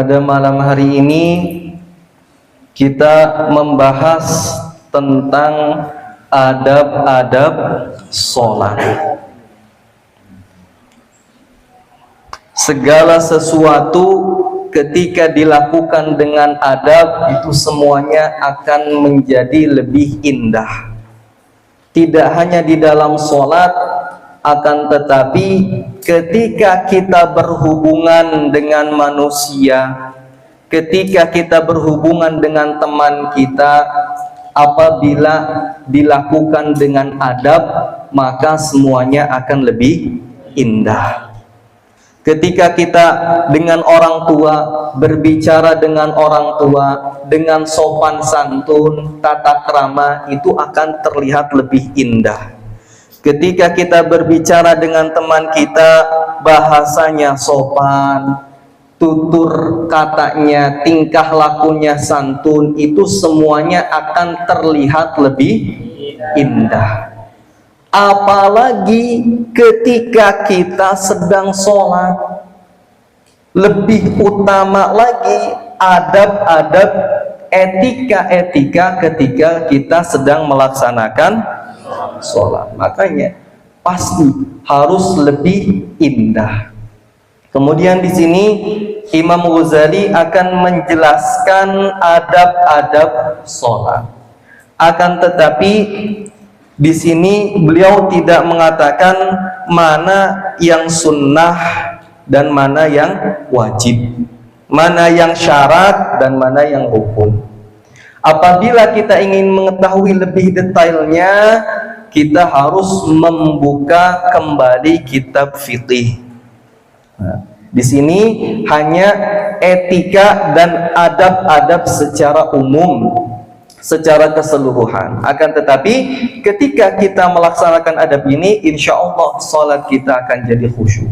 Pada malam hari ini kita membahas tentang adab-adab sholat. Segala sesuatu ketika dilakukan dengan adab itu semuanya akan menjadi lebih indah. Tidak hanya di dalam sholat, akan tetapi ketika kita berhubungan dengan manusia, ketika kita berhubungan dengan teman kita, apabila dilakukan dengan adab, maka semuanya akan lebih indah. Ketika kita dengan orang tua, berbicara dengan orang tua dengan sopan santun, tata krama, itu akan terlihat lebih indah. Ketika kita berbicara dengan teman kita, bahasanya sopan, tutur katanya, tingkah lakunya santun, itu semuanya akan terlihat lebih indah. Apalagi ketika kita sedang sholat, lebih utama lagi adab-adab, etika-etika ketika kita sedang melaksanakan sholat. Makanya pasti harus lebih indah. Kemudian di sini Imam Ghazali akan menjelaskan adab-adab sholat. Akan tetapi di sini beliau tidak mengatakan mana yang sunnah dan mana yang wajib, mana yang syarat dan mana yang hukum. Apabila kita ingin mengetahui lebih detailnya, kita harus membuka kembali kitab fikih. Nah, di sini hanya etika dan adab-adab secara umum, secara keseluruhan. Akan tetapi ketika kita melaksanakan adab ini, insya Allah salat kita akan jadi khusyuk.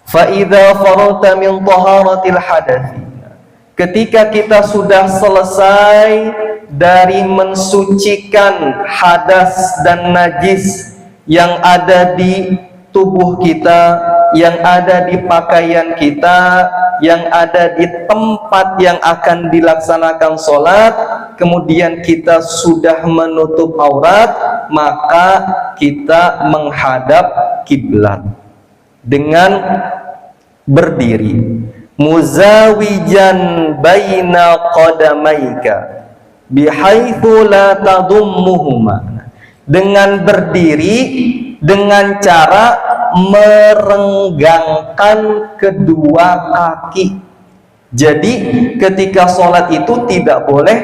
Fa idza faragta min taharatil hadathi, ketika kita sudah selesai dari mensucikan hadas dan najis yang ada di tubuh kita, yang ada di pakaian kita, yang ada di tempat yang akan dilaksanakan sholat, kemudian kita sudah menutup aurat, maka kita menghadap kiblat dengan berdiri, muzawijan baina qadamaika bihaitsu la tadummuhuma, dengan berdiri dengan cara merenggangkan kedua kaki. Jadi ketika sholat itu tidak boleh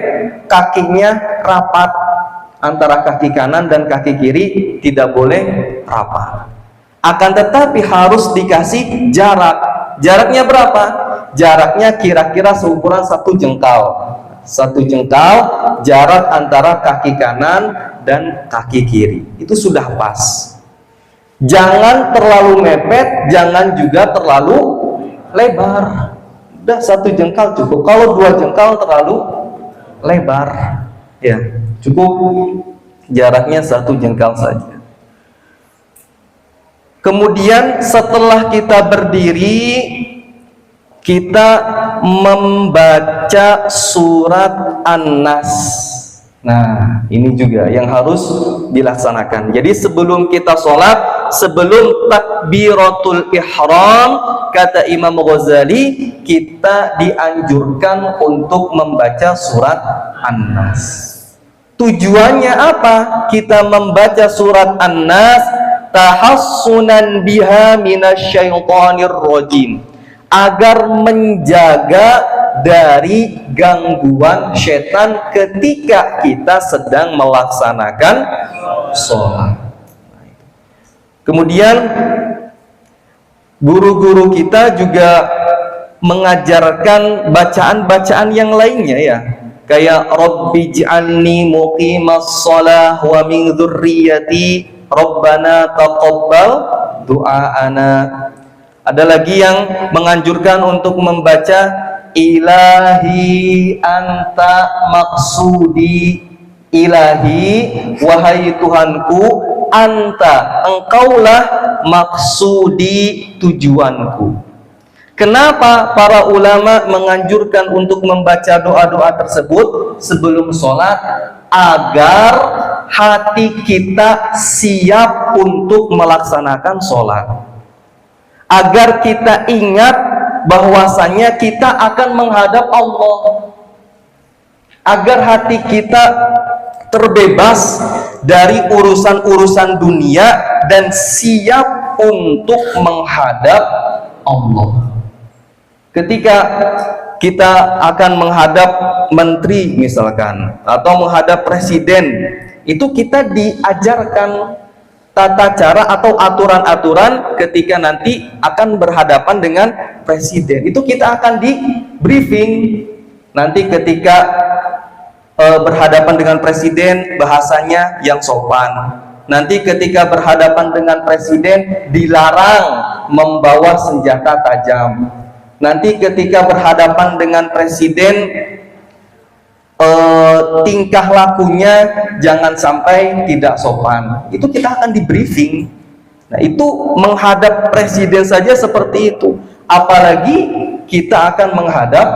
kakinya rapat, antara kaki kanan dan kaki kiri tidak boleh rapat. Akan tetapi harus dikasih jarak. Jaraknya berapa? Jaraknya kira-kira seukuran 1 jengkal. 1 jengkal jarak antara kaki kanan dan kaki kiri. Itu sudah pas. Jangan terlalu mepet, jangan juga terlalu lebar. Udah 1 jengkal cukup. Kalau 2 jengkal terlalu lebar, ya cukup jaraknya 1 jengkal saja. Kemudian setelah kita berdiri, kita membaca surat An-Nas. Nah, ini juga yang harus dilaksanakan. Jadi sebelum kita sholat, sebelum takbiratul ihram, kata Imam Ghazali, kita dianjurkan untuk membaca surat An-Nas. Tujuannya apa? Kita membaca surat An-Nas, tahassunan biha minasyaitonir rajim, agar menjaga dari gangguan setan ketika kita sedang melaksanakan sholat. Kemudian guru-guru kita juga mengajarkan bacaan-bacaan yang lainnya, ya, kayak Rabbi ij'alni muqimas shalah wa min dzurriyyati Rabbana taqabbal du'aana. Ada lagi yang menganjurkan untuk membaca Ilahi anta maksudi, ilahi wahai Tuhanku, anta engkaulah maksudi tujuanku. Kenapa para ulama menganjurkan untuk membaca doa-doa tersebut sebelum sholat? Agar hati kita siap untuk melaksanakan sholat, agar kita ingat bahwasanya kita akan menghadap Allah, agar hati kita terbebas dari urusan-urusan dunia dan siap untuk menghadap Allah. Ketika kita akan menghadap menteri misalkan, atau menghadap presiden, itu kita diajarkan tata cara atau aturan-aturan ketika nanti akan berhadapan dengan presiden. Itu kita akan di briefing. Nanti ketika berhadapan dengan presiden, bahasanya yang sopan. Nanti ketika berhadapan dengan presiden, dilarang membawa senjata tajam. Nanti ketika berhadapan dengan presiden, tingkah lakunya jangan sampai tidak sopan. Itu kita akan di briefing. Nah, itu menghadap presiden saja seperti itu, apalagi kita akan menghadap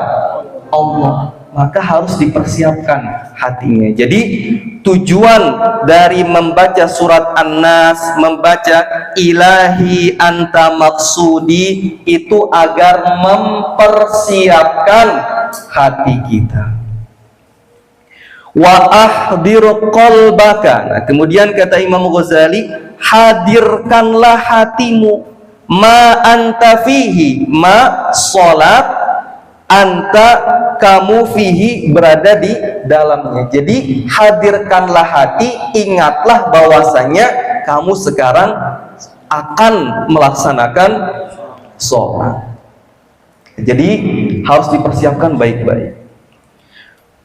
Allah. Maka harus dipersiapkan hatinya. Jadi tujuan dari membaca surat An-Nas, membaca Ilahi Anta Maksudi, itu agar mempersiapkan hati kita. Wa ahdir qalbaka. Nah, kemudian kata Imam Ghazali, hadirkanlah hatimu, ma anta fihi, ma salat, anta kamu fihi, berada di dalamnya. Jadi hadirkanlah hati, ingatlah bahwasanya kamu sekarang akan melaksanakan sholat. Jadi harus dipersiapkan baik-baik.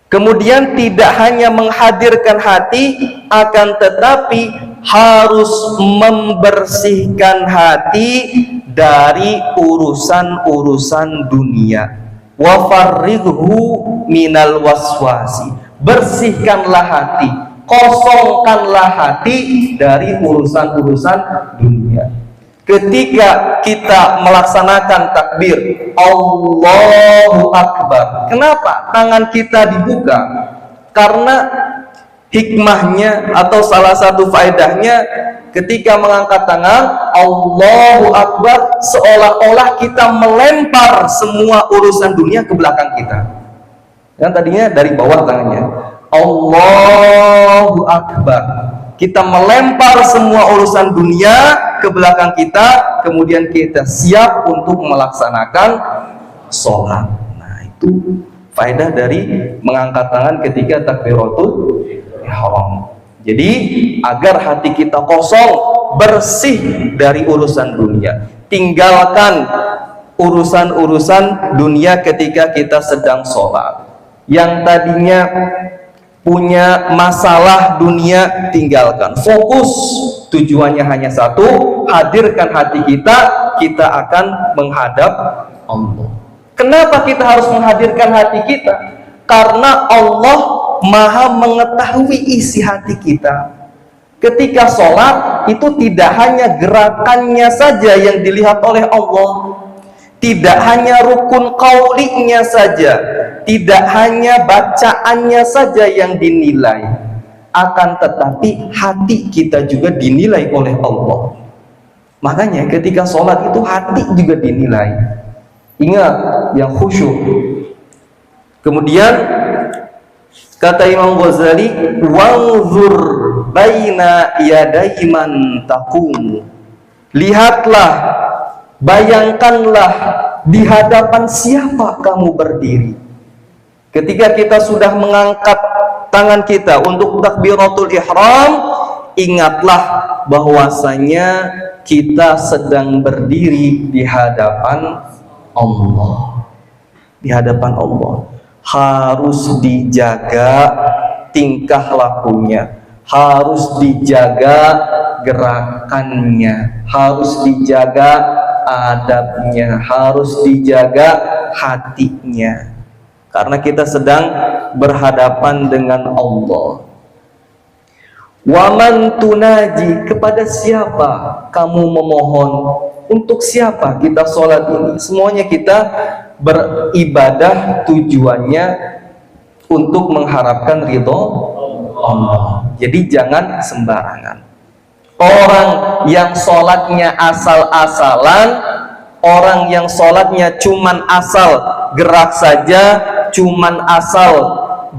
Kemudian tidak hanya menghadirkan hati, akan tetapi harus membersihkan hati dari urusan-urusan dunia. Wa farridhu minal waswasi. Bersihkanlah hati, kosongkanlah hati dari urusan-urusan dunia. Ketika kita melaksanakan takbir Allahu Akbar, kenapa tangan kita dibuka? Karena hikmahnya atau salah satu faedahnya, ketika mengangkat tangan Allahu Akbar, seolah-olah kita melempar semua urusan dunia ke belakang kita. Yang tadinya dari bawah tangannya, Allahu Akbar, kita melempar semua urusan dunia ke belakang kita, kemudian kita siap untuk melaksanakan sholat. Nah, itu faedah dari mengangkat tangan ketika takbiratul ihram. Jadi agar hati kita kosong, bersih dari urusan dunia. Tinggalkan urusan-urusan dunia ketika kita sedang sholat. Yang tadinya punya masalah dunia, tinggalkan. Fokus, tujuannya hanya satu, hadirkan hati kita, kita akan menghadap Allah. Kenapa kita harus menghadirkan hati kita? Karena Allah Maha mengetahui isi hati kita. Ketika sholat, itu tidak hanya gerakannya saja yang dilihat oleh Allah, tidak hanya rukun qaulinya saja, tidak hanya bacaannya saja yang dinilai, akan tetapi hati kita juga dinilai oleh Allah. Makanya ketika sholat itu hati juga dinilai. Ingat yang khusyuk. Kemudian kata Imam Ghazali, wanzur baina yadai man taqum. Lihatlah, bayangkanlah di hadapan siapa kamu berdiri. Ketika kita sudah mengangkat tangan kita untuk takbiratul ihram, ingatlah bahwasanya kita sedang berdiri di hadapan Allah. Di hadapan Allah harus dijaga tingkah lakunya, harus dijaga gerakannya, harus dijaga adabnya, harus dijaga hatinya, karena kita sedang berhadapan dengan Allah. Waman tunaji, kepada siapa kamu memohon? Untuk siapa kita sholat ini? Semuanya kita beribadah tujuannya untuk mengharapkan ridho Allah. Jadi jangan sembarangan. Orang yang sholatnya asal-asalan, orang yang sholatnya cuman asal gerak saja, cuman asal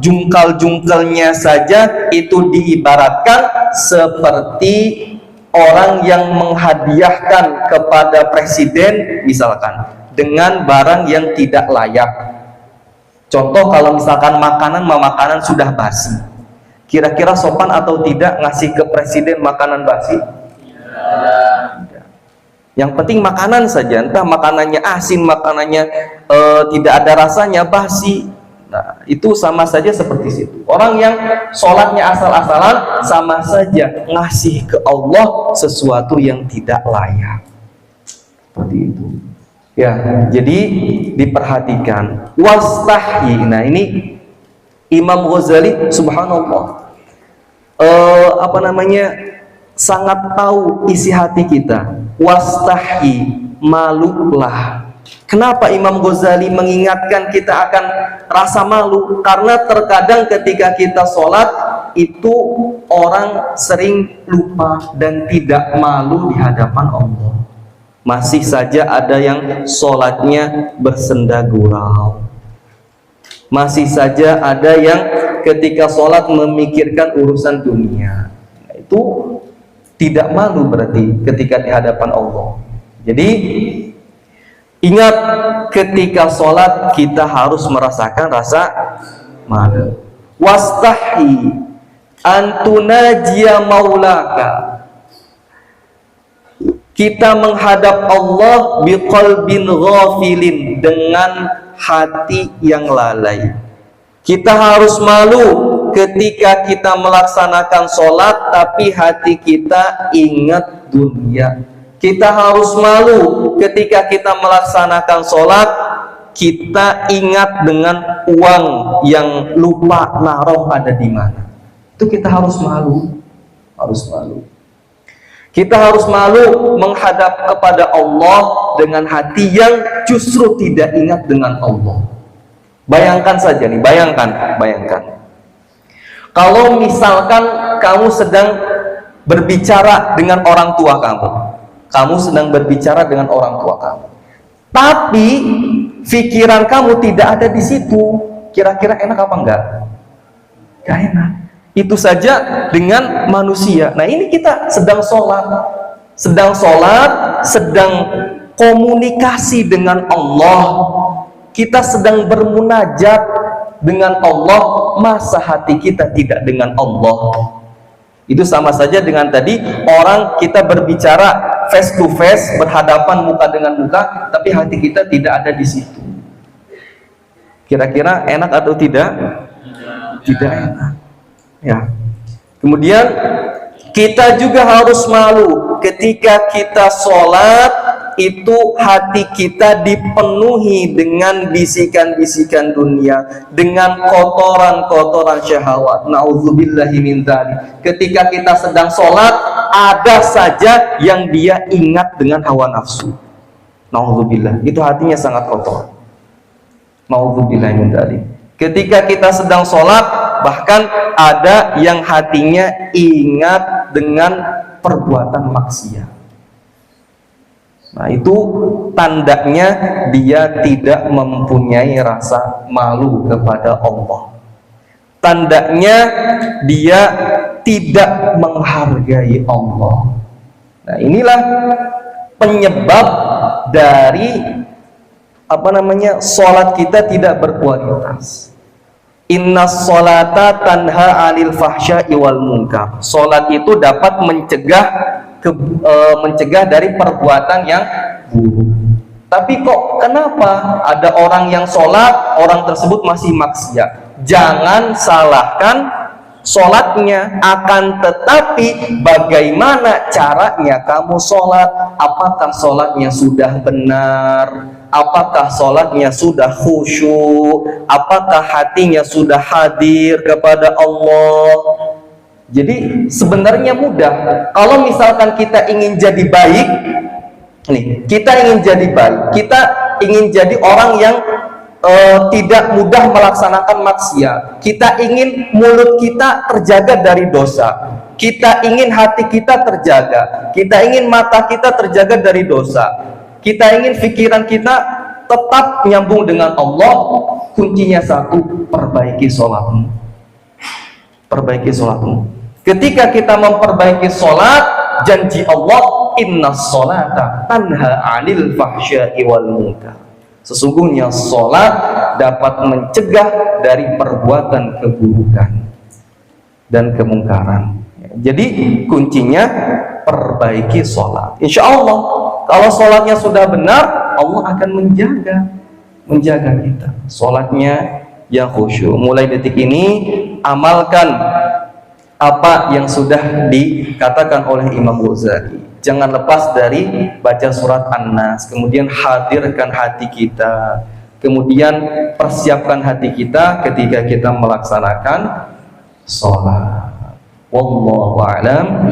jungkal-jungkalnya saja, itu diibaratkan seperti orang yang menghadiahkan kepada presiden misalkan dengan barang yang tidak layak. Contoh, kalau misalkan makanan sudah basi, kira-kira sopan atau tidak ngasih ke presiden makanan basi? Yang penting makanan saja, entah makanannya asin, makanannya tidak ada rasanya, basi. Nah, itu sama saja seperti situ. Orang yang sholatnya asal-asalan, sama saja ngasih ke Allah sesuatu yang tidak layak. Seperti itu. Ya, jadi diperhatikan. Wastahyi. Nah, ini Imam Ghazali subhanallah sangat tahu isi hati kita. Wastahyi, malulah. Kenapa Imam Ghazali mengingatkan kita akan rasa malu? Karena terkadang ketika kita sholat itu orang sering lupa dan tidak malu di hadapan Allah. Masih saja ada yang sholatnya bersenda gurau. Masih saja ada yang ketika sholat memikirkan urusan dunia. Nah, itu tidak malu berarti ketika di hadapan Allah. Jadi ingat, ketika sholat kita harus merasakan rasa malu. Wastahi antunajia maulaka, kita menghadap Allah biqalbin ghafilin, dengan hati yang lalai. Kita harus malu ketika kita melaksanakan sholat tapi hati kita ingat dunia. Kita harus malu ketika kita melaksanakan sholat kita ingat dengan uang yang lupa naruh ada di mana. Itu kita harus malu. Harus malu. Kita harus malu menghadap kepada Allah dengan hati yang justru tidak ingat dengan Allah. Bayangkan saja nih, bayangkan. Kalau misalkan kamu sedang berbicara dengan orang tua kamu, tapi pikiran kamu tidak ada di situ, kira-kira enak apa enggak? Gak enak. Itu saja dengan manusia. Nah, ini kita sedang sholat, sedang komunikasi dengan Allah, kita sedang bermunajat dengan Allah, masa hati kita tidak dengan Allah? Itu sama saja dengan tadi orang kita berbicara face to face, berhadapan muka dengan muka, tapi hati kita tidak ada di situ. Kira-kira enak atau tidak? Tidak enak. Ya. Kemudian kita juga harus malu ketika kita sholat itu hati kita dipenuhi dengan bisikan-bisikan dunia, dengan kotoran-kotoran syahwat. Nauzubillahi min dzalik. Ketika kita sedang sholat, ada saja yang dia ingat dengan hawa nafsu. Nauzubillah, itu hatinya sangat kotor. Nauzubillahi min dzalik. Ketika kita sedang sholat, bahkan ada yang hatinya ingat dengan perbuatan maksiat. Nah, itu tandanya dia tidak mempunyai rasa malu kepada Allah. Tandanya dia tidak menghargai Allah. Nah, inilah penyebab dari sholat kita tidak berkualitas. Inna sholata tanha 'anil fahsya'i wal munkar. Sholat itu dapat mencegah dari perbuatan yang buruk. Tapi kok kenapa ada orang yang sholat, orang tersebut masih maksiat? Jangan salahkan sholatnya, akan tetapi bagaimana caranya kamu sholat? Apakah sholatnya sudah benar? Apakah sholatnya sudah khusyuk? Apakah hatinya sudah hadir kepada Allah? Jadi sebenarnya mudah. Kalau misalkan kita ingin jadi baik, nih, kita ingin jadi baik, kita ingin jadi orang yang tidak mudah melaksanakan maksiat. Kita ingin mulut kita terjaga dari dosa. Kita ingin hati kita terjaga. Kita ingin mata kita terjaga dari dosa. Kita ingin pikiran kita tetap nyambung dengan Allah. Kuncinya satu, perbaiki sholatmu. Perbaiki sholatmu. Ketika kita memperbaiki sholat, janji Allah, inna sholata tanha 'anil fahsya'i wal munkar. Sesungguhnya sholat dapat mencegah dari perbuatan keburukan dan kemungkaran. Jadi kuncinya perbaiki sholat. Insya Allah, kalau sholatnya sudah benar, Allah akan menjaga kita. Sholatnya yang khusyuk. Mulai detik ini, amalkan apa yang sudah dikatakan oleh Imam Ghazali. Jangan lepas dari baca surat An-Nas, kemudian hadirkan hati kita, kemudian persiapkan hati kita ketika kita melaksanakan sholat. Wallahu a'lam.